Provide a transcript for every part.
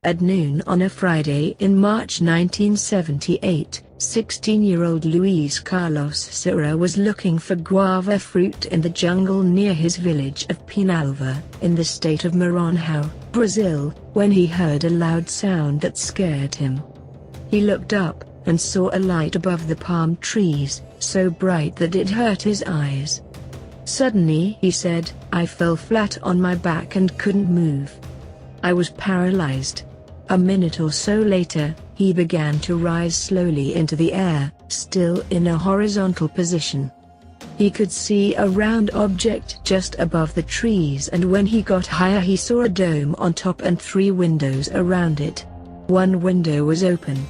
At noon on a Friday in March 1978, 16-year-old Luis Carlos Serra was looking for guava fruit in the jungle near his village of Penalva, in the state of Maranhão, Brazil, when he heard a loud sound that scared him. He looked up, and saw a light above the palm trees, so bright that it hurt his eyes. Suddenly, he said, I fell flat on my back and couldn't move. I was paralyzed. A minute or so later, he began to rise slowly into the air, still in a horizontal position. He could see a round object just above the trees, and when he got higher he saw a dome on top and 3 windows around it. One window was open.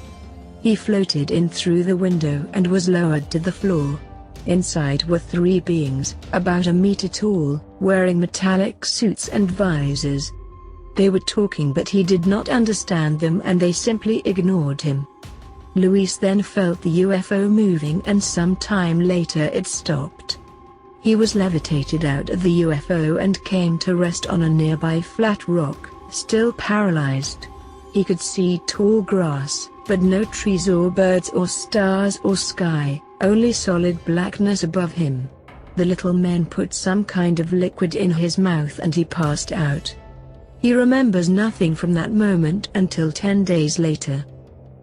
He floated in through the window and was lowered to the floor. Inside were 3 beings, about a meter tall, wearing metallic suits and visors. They were talking, but he did not understand them and they simply ignored him. Luis then felt the UFO moving, and some time later it stopped. He was levitated out of the UFO and came to rest on a nearby flat rock, still paralyzed. He could see tall grass, but no trees or birds or stars or sky, only solid blackness above him. The little man put some kind of liquid in his mouth and he passed out. He remembers nothing from that moment until 10 days later.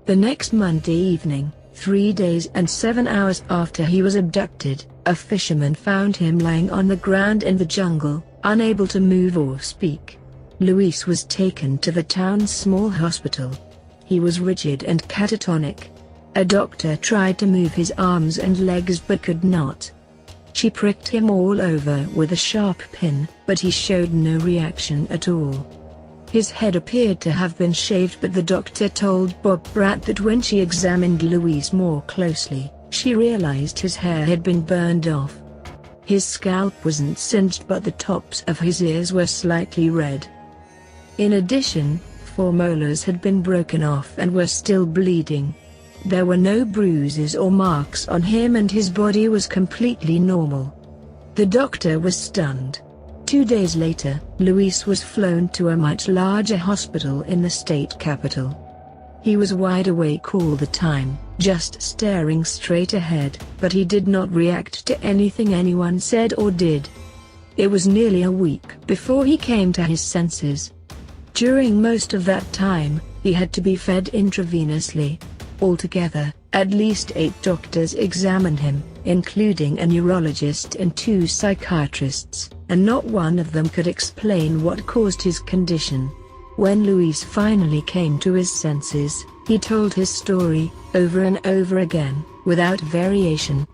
The next Monday evening, 3 days and 7 hours after he was abducted, a fisherman found him lying on the ground in the jungle, unable to move or speak. Luis was taken to the town's small hospital. He was rigid and catatonic. A doctor tried to move his arms and legs but could not. She pricked him all over with a sharp pin, but he showed no reaction at all. His head appeared to have been shaved, but the doctor told Bob Bratt that when she examined Luis more closely, she realized his hair had been burned off. His scalp wasn't singed, but the tops of his ears were slightly red. In addition, 4 molars had been broken off and were still bleeding. There were no bruises or marks on him and his body was completely normal. The doctor was stunned. 2 days later, Luis was flown to a much larger hospital in the state capital. He was wide awake all the time, just staring straight ahead, but he did not react to anything anyone said or did. It was nearly a week before he came to his senses. During most of that time, he had to be fed intravenously. Altogether, at least 8 doctors examined him, including a neurologist and 2 psychiatrists, and not one of them could explain what caused his condition. When Luis finally came to his senses, he told his story, over and over again, without variation.